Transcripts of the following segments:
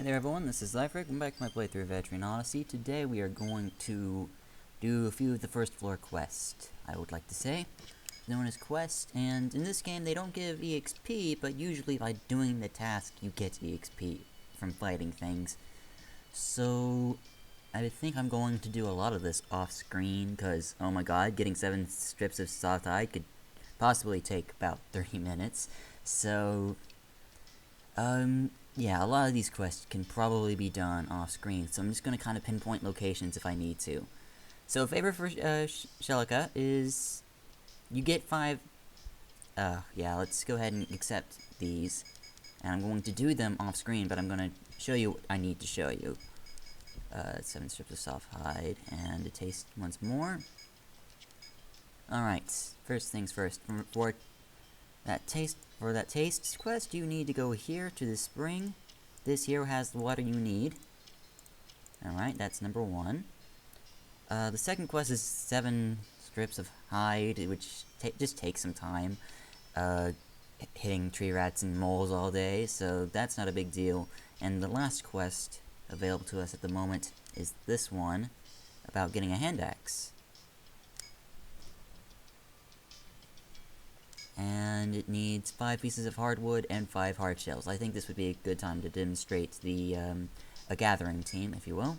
there everyone, this is Life. Welcome back to my playthrough of Etrian Odyssey. Today we are going to do a few of the first floor quests, I would like to say, known as quests, and in this game they don't give EXP, but usually by doing the task you get EXP from fighting things. So, I think I'm going to do a lot of this off-screen, because, oh my god, getting 7 strips of soft hide could possibly take about 30 minutes, so, yeah, a lot of these quests can probably be done off-screen, so I'm just going to kind of pinpoint locations if I need to. So, favor for Shelika is you get 5... yeah, let's go ahead and accept these. And I'm going to do them off-screen, but I'm going to show you what I need to show you. 7 strips of soft hide, and a taste once more. Alright, first things first. For that taste quest, you need to go here to the spring. This here has the water you need. Alright, that's number 1. The second quest is 7 strips of hide, which just takes some time. Hitting tree rats and moles all day, so that's not a big deal. And the last quest available to us at the moment is this one, about getting a hand axe. And it needs 5 pieces of hardwood and 5 hard shells. I think this would be a good time to demonstrate the, a gathering team, if you will.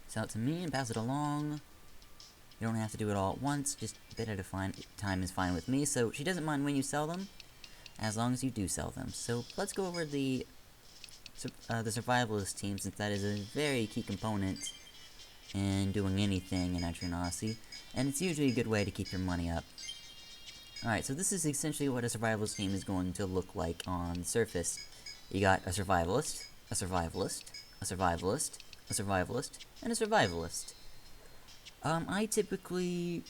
Sell it to me and pass it along. You don't have to do it all at once, just a bit at a time is fine with me, so she doesn't mind when you sell them, as long as you do sell them. So let's go over the Survivalist team, since that is a very key component in doing anything in Etrian Odyssey, and it's usually a good way to keep your money up. Alright, so this is essentially what a Survivalist team is going to look like on the surface. You got a Survivalist, a Survivalist, a Survivalist, a Survivalist, and a Survivalist. I typically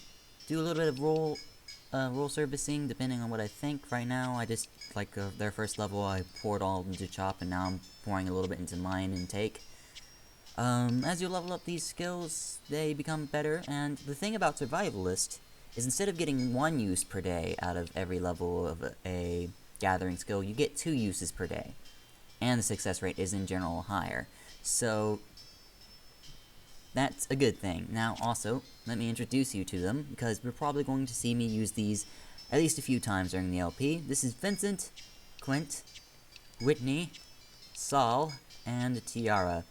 do a little bit of role servicing, depending on what I think. Right now, I just, like their first level, I poured all into Chop, and now I'm pouring a little bit into mine and Take. As you level up these skills, they become better, and the thing about Survivalist is instead of getting 1 use per day out of every level of a gathering skill, you get 2 uses per day. And the success rate is in general higher. So, that's a good thing. Now, also, let me introduce you to them, because we're probably going to see me use these at least a few times during the LP. This is Vincent, Quint, Whitney, Sall, and Tiara.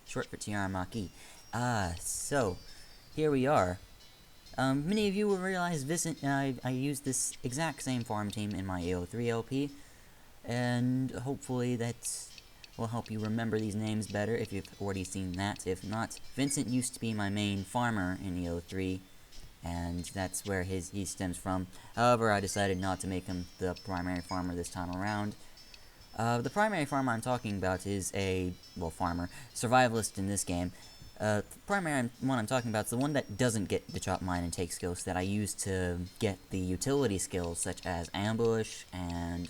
Short for Tiara and I. So, here we are. Many of you will realize Vincent and I used this exact same farm team in my AO3 LP, and hopefully that will help you remember these names better if you've already seen that. If not, Vincent used to be my main farmer in AO3, and that's where he stems from. However, I decided not to make him the primary farmer this time around. The primary farmer I'm talking about is farmer, survivalist in this game. The primary one I'm talking about is the one that doesn't get the Chop, Mine, and Take skills that I use to get the utility skills, such as Ambush, and,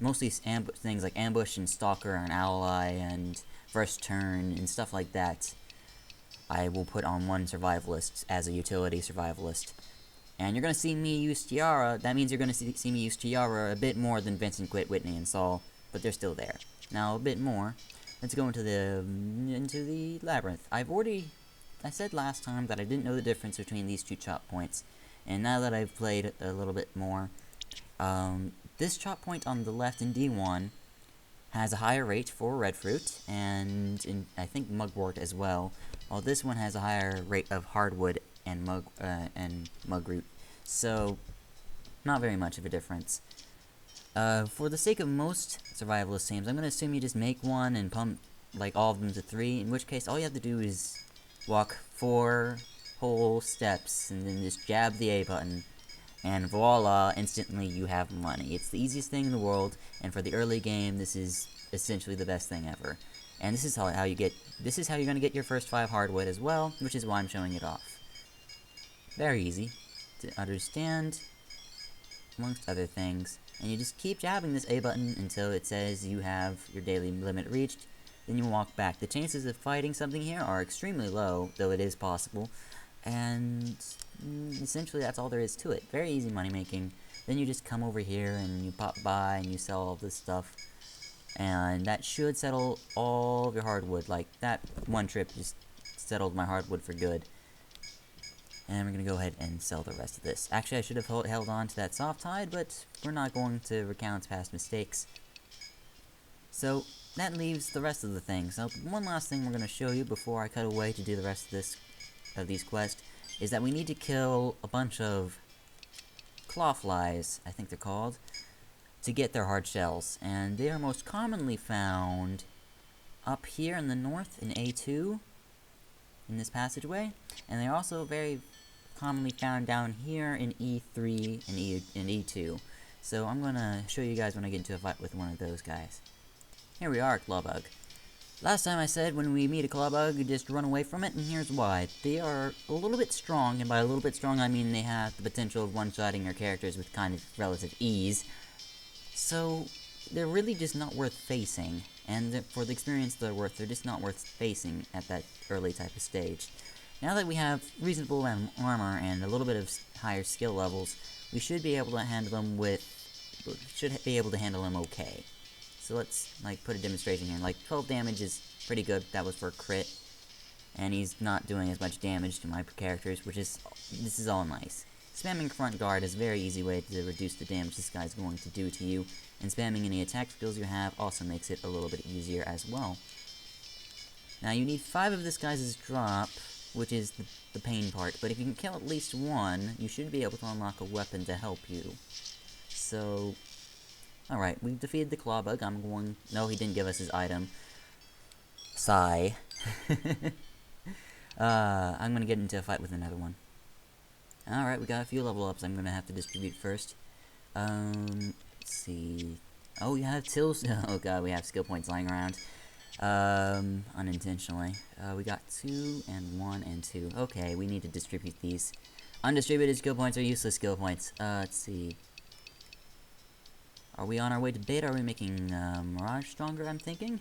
mostly things like Ambush and Stalker and Ally and First Turn and stuff like that. I will put on one Survivalist as a utility Survivalist. And you're going to see me use Tiara. That means you're going to see me use Tiara a bit more than Vincent, Quint, Whitney, and Sall, but they're still there. Now, a bit more. Let's go into the labyrinth. I said last time that I didn't know the difference between these 2 chop points, and now that I've played a little bit more, this chop point on the left in D1 has a higher rate for red fruit, and I think mugwort as well, while this one has a higher rate of hardwood and mugroot. So, not very much of a difference. For the sake of most survivalist teams, I'm going to assume you just make one and pump, like, all of them to 3, in which case all you have to do is walk 4 whole steps, and then just jab the A button, and voila, instantly you have money. It's the easiest thing in the world, and for the early game, this is essentially the best thing ever. And this is how you're going to get your first 5 hardwood as well, which is why I'm showing it off. Very easy to understand, amongst other things. And you just keep jabbing this A button until it says you have your daily limit reached. Then you walk back. The chances of fighting something here are extremely low, though it is possible. And essentially that's all there is to it. Very easy money making. Then you just come over here and you pop by and you sell all this stuff. And that should settle all of your hardwood. Like, that one trip just settled my hardwood for good. And we're going to go ahead and sell the rest of this. Actually, I should have held on to that soft hide, but we're not going to recount past mistakes. So, that leaves the rest of the things. Now, one last thing we're going to show you before I cut away to do the rest of these quests, is that we need to kill a bunch of clawflies, I think they're called, to get their hard shells. And they are most commonly found up here in the north in A2, in this passageway, and they're also very commonly found down here in E3 and E2. So I'm gonna show you guys when I get into a fight with one of those guys. Here we are, Clawbug. Last time I said when we meet a Clawbug, you just run away from it, and here's why. They are a little bit strong, and by a little bit strong I mean they have the potential of one-shotting your characters with kind of relative ease. So they're really just not worth facing, and for the experience they're worth, they're just not worth facing at that early type of stage. Now that we have reasonable amount of armor and a little bit of higher skill levels, we should be able to handle them okay. So let's, like, put a demonstration here. Like, 12 damage is pretty good. That was for a crit. And he's not doing as much damage to my characters, this is all nice. Spamming front guard is a very easy way to reduce the damage this guy's going to do to you, and spamming any attack skills you have also makes it a little bit easier as well. Now you need 5 of this guy's drop, which is the pain part, but if you can kill at least one, you should be able to unlock a weapon to help you. So, alright, we've defeated the Clawbug. No, he didn't give us his item. Sigh. I'm gonna get into a fight with another one. Alright, we got a few level ups I'm gonna have to distribute first. Let's see. Oh, we have oh god, we have skill points lying around. Unintentionally. We got 2 and 1 and 2. Okay, we need to distribute these. Undistributed skill points are useless skill points. Let's see. Are we on our way to beta? Are we making, Mirage stronger, I'm thinking?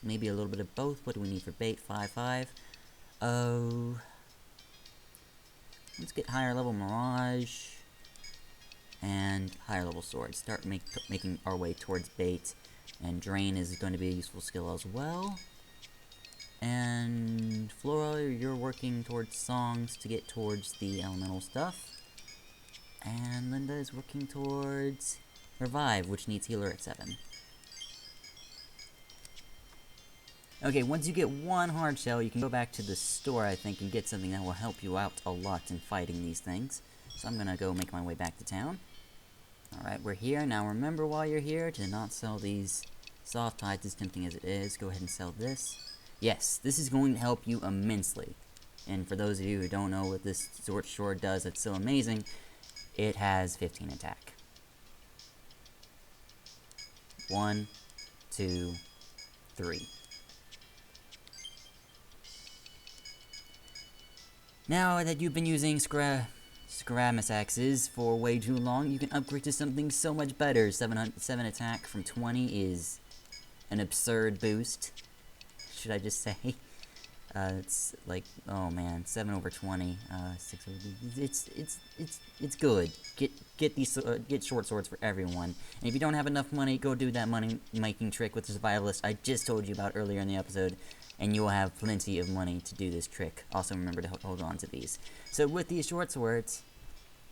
Maybe a little bit of both. What do we need for bait? 5-5. Oh. Let's get higher level Mirage. And higher level Swords. Start making our way towards bait. And Drain is going to be a useful skill as well. And Flora, you're working towards Songs to get towards the elemental stuff. And Linda is working towards Revive, which needs Healer at 7. Okay, once you get 1 hard shell, you can go back to the store, I think, and get something that will help you out a lot in fighting these things. So I'm gonna go make my way back to town. Alright, we're here. Now remember while you're here to not sell these soft hides, as tempting as it is. Go ahead and sell this. Yes, this is going to help you immensely. And for those of you who don't know what this sword does, it's so amazing. It has 15 attack. 1, 2, 3. Now that you've been using Scaramus axes for way too long, you can upgrade to something so much better. 7 attack from 20 is an absurd boost. Should I just say? It's like, oh man, 7 over 20, 6 over, it's good. Get short swords for everyone. And if you don't have enough money, go do that money making trick with the Survivalist I just told you about earlier in the episode, and you will have plenty of money to do this trick. Also remember to hold on to these. So with these short swords,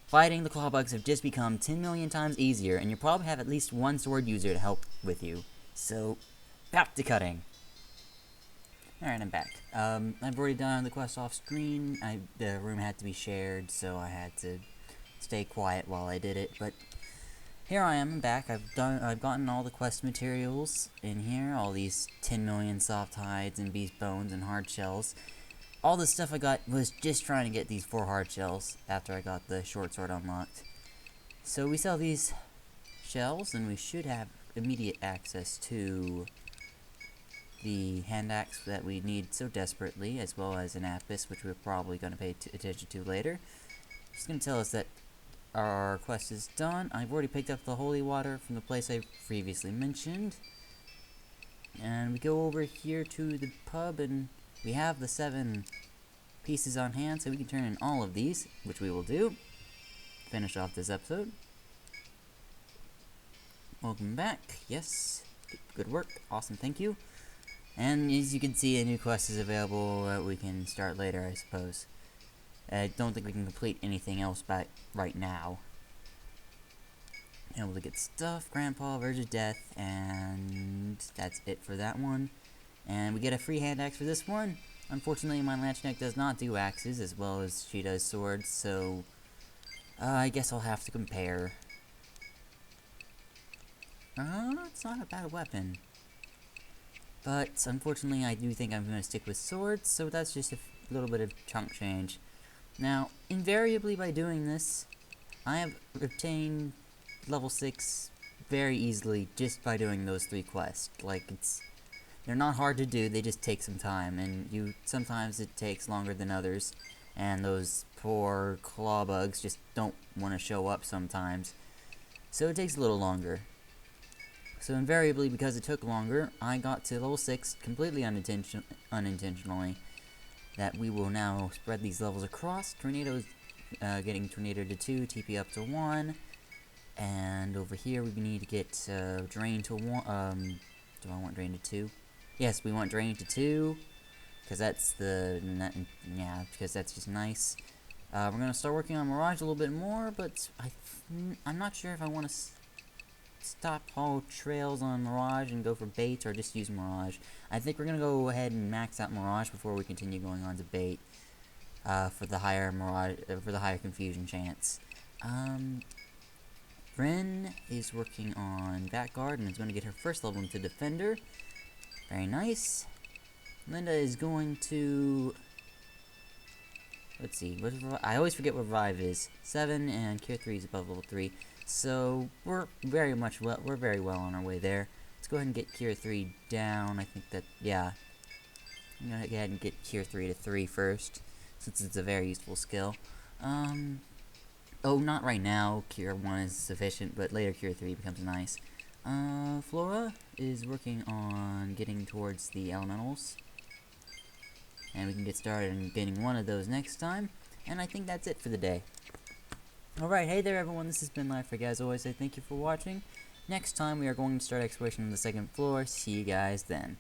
fighting the Clawbugs have just become 10 million times easier, and you probably have at least one sword user to help with you. So, back to cutting. Alright, I'm back. I've already done the quest off screen. The room had to be shared, so I had to stay quiet while I did it, but here I am, I'm back. I've gotten all the quest materials in here, all these 10 million soft hides and beast bones and hard shells. All the stuff I got was just trying to get these 4 hard shells after I got the short sword unlocked. So we sell these shells, and we should have immediate access to the hand axe that we need so desperately, as well as an apis, which we're probably going to pay attention to later. It's going to tell us that our quest is done. I've already picked up the holy water from the place I previously mentioned. And we go over here to the pub, and we have the 7 pieces on hand, so we can turn in all of these, which we will do. Finish off this episode. Welcome back. Yes, good work. Awesome, thank you. And as you can see, a new quest is available that we can start later, I suppose. I don't think we can complete anything else back right now. Able to get stuff, Grandpa, Verge of Death, and that's it for that one. And we get a free hand axe for this one. Unfortunately, my Latchneck does not do axes as well as she does swords, so I guess I'll have to compare. It's not a bad weapon. But unfortunately, I do think I'm going to stick with swords, so that's just a little bit of chunk change. Now, invariably by doing this, I have obtained level 6 very easily just by doing those 3 quests. Like, they're not hard to do, they just take some time, and sometimes it takes longer than others, and those poor claw bugs just don't want to show up sometimes. So it takes a little longer. So invariably, because it took longer, I got to level 6 completely unintentionally. That we will now spread these levels across. Tornado's getting Tornado to 2, TP up to 1. And over here we need to get Drain to 1. Do I want Drain to 2? Yes, we want Drain to 2. Because that's because that's just nice. We're going to start working on Mirage a little bit more, but I'm not sure if I want to stop all trails on Mirage and go for bait, or just use Mirage. I think we're gonna go ahead and max out Mirage before we continue going on to bait for the higher Mirage for the higher confusion chance. Ren is working on Backguard and is going to get her first level into Defender. Very nice. Linda is going to, let's see, I always forget what Revive is. 7, and Cure 3 is above level 3. So we're very well on our way there. Let's go ahead and get Cure 3 down. I think that, yeah. I'm gonna go ahead and get Cure 3 to 3 first, since it's a very useful skill. Oh, not right now. Cure 1 is sufficient, but later Cure 3 becomes nice. Flora is working on getting towards the elementals. And we can get started on getting one of those next time. And I think that's it for the day. Alright, hey there everyone, this has been Life. As always, I thank you for watching. Next time we are going to start exploration on the 2nd floor. See you guys then.